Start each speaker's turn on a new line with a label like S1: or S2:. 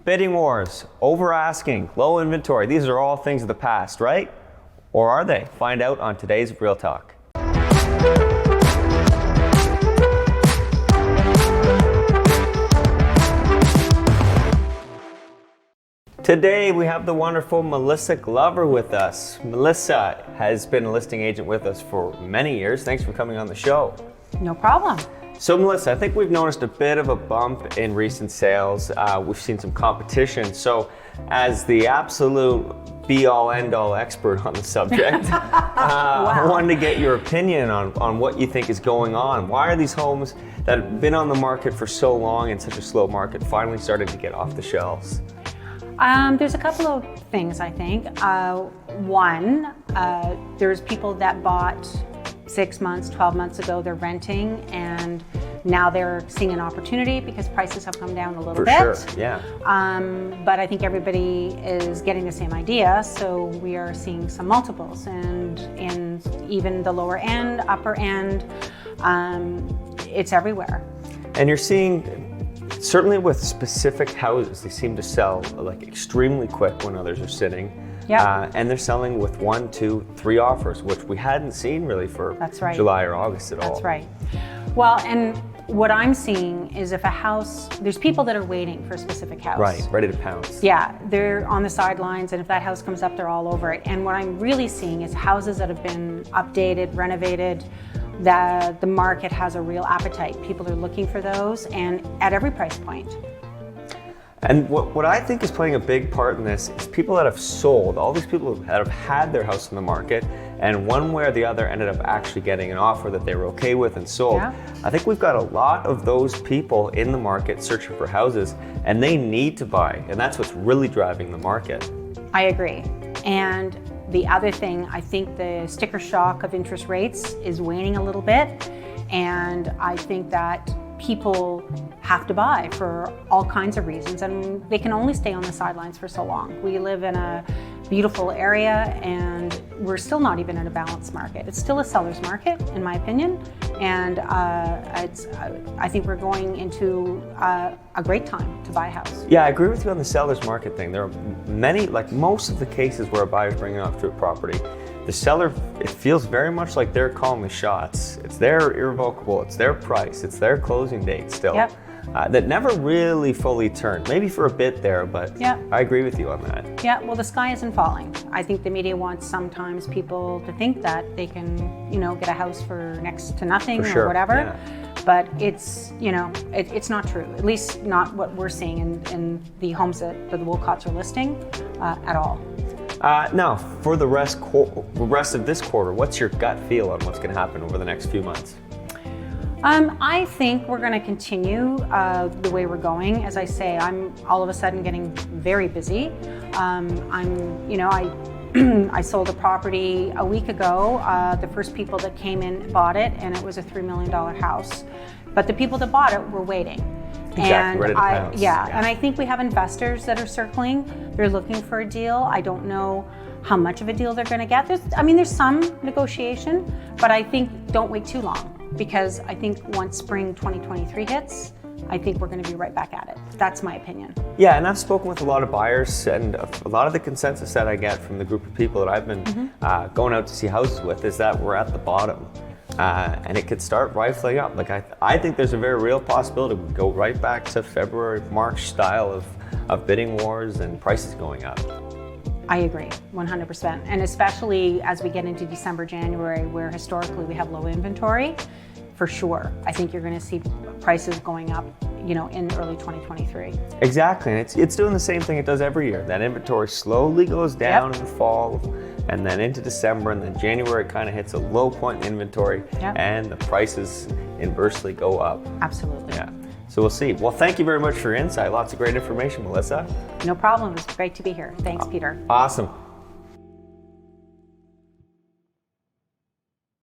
S1: Bidding wars, over asking, low inventory, these are all things of the past, right? Or are they? Find out on today's Real Talk. Today we have the wonderful Melissa Glover with us. Melissa has been a listing agent with us for many years. Thanks for coming on the show.
S2: No problem.
S1: So Melissa, I think we've noticed a bit of a bump in recent sales. We've seen some competition. So as the absolute be-all, end-all expert on the subject, I wanted to get your opinion on what you think is going on. Why are these homes that have been on the market for so long in such a slow market finally starting to get off the shelves?
S2: There's a couple of things, I think. One, there's people that bought 6 months, 12 months ago, they're renting, and now they're seeing an opportunity because prices have come down a little bit.
S1: For sure, yeah.
S2: But I think everybody is getting the same idea, so we are seeing some multiples, and in even the lower end, upper end, it's everywhere.
S1: And you're seeing, certainly with specific houses, they seem to sell like extremely quick when others are sitting.
S2: Yeah.
S1: And they're selling with 1, 2, 3 offers, which we hadn't seen really for July or August at all.
S2: That's right. Well, and what I'm seeing is if a house, there's people that are waiting for a specific house.
S1: Right, ready to pounce.
S2: Yeah, they're on the sidelines, and if that house comes up, they're all over it. And what I'm really seeing is houses that have been updated, renovated, that the market has a real appetite. People are looking for those, and at every price point.
S1: And what I think is playing a big part in this is people that have sold, all these people that have had their house in the market, and one way or the other ended up actually getting an offer that they were okay with and sold.
S2: Yeah.
S1: I think we've got a lot of those people in the market searching for houses, and they need to buy, and that's what's really driving the market.
S2: I agree. And the other thing, I think the sticker shock of interest rates is waning a little bit, and I think that people have to buy for all kinds of reasons, and they can only stay on the sidelines for so long. We live in a beautiful area, and we're still not even in a balanced market. It's still a seller's market, in my opinion, and I think we're going into a great time to buy a house.
S1: Yeah, I agree with you on the seller's market thing. There are many, like most of the cases where a buyer's bringing off to a property, the seller, it feels very much like they're calling the shots. It's their irrevocable, it's their price, it's their closing date still.
S2: Yep.
S1: That never really fully turned. Maybe for a bit there, but
S2: yeah.
S1: I agree with you on that.
S2: Yeah, well, the sky isn't falling. I think the media wants sometimes people to think that they can, get a house for next to nothing
S1: For sure,
S2: or whatever.
S1: yeah.
S2: But it's, it's not true. At least not what we're seeing in the homes that the Wolcotts are listing at all.
S1: Now, for the rest of this quarter, what's your gut feel on what's going to happen over the next few months?
S2: I think we're going to continue the way we're going. As I say, I'm all of a sudden getting very busy. I sold a property a week ago. The first people that came in bought it, and it was a $3 million house. But the people that bought it were waiting.
S1: Exactly,
S2: and
S1: ready to pounce.
S2: And I think we have investors that are circling. They're looking for a deal. I don't know how much of a deal they're going to get. There's some negotiation, but I think don't wait too long, because I think once spring 2023 hits, I think we're going to be right back at it. That's my opinion.
S1: Yeah, and I've spoken with a lot of buyers, and a lot of the consensus that I get from the group of people that I've been going out to see houses with is that we're at the bottom. And it could start rifling up. Like I think there's a very real possibility we go right back to February, March style of bidding wars and prices going up.
S2: I agree, 100%. And especially as we get into December, January, where historically we have low inventory, for sure. I think you're going to see prices going up, in early 2023.
S1: Exactly, and it's doing the same thing it does every year. That inventory slowly goes down in the fall, and then into December, and then January kind of hits a low point in inventory, and the prices inversely go up.
S2: Absolutely.
S1: Yeah. So we'll see. Well, thank you very much for your insight. Lots of great information, Melissa.
S2: No problem. It was great to be here. Thanks, Peter.
S1: Awesome.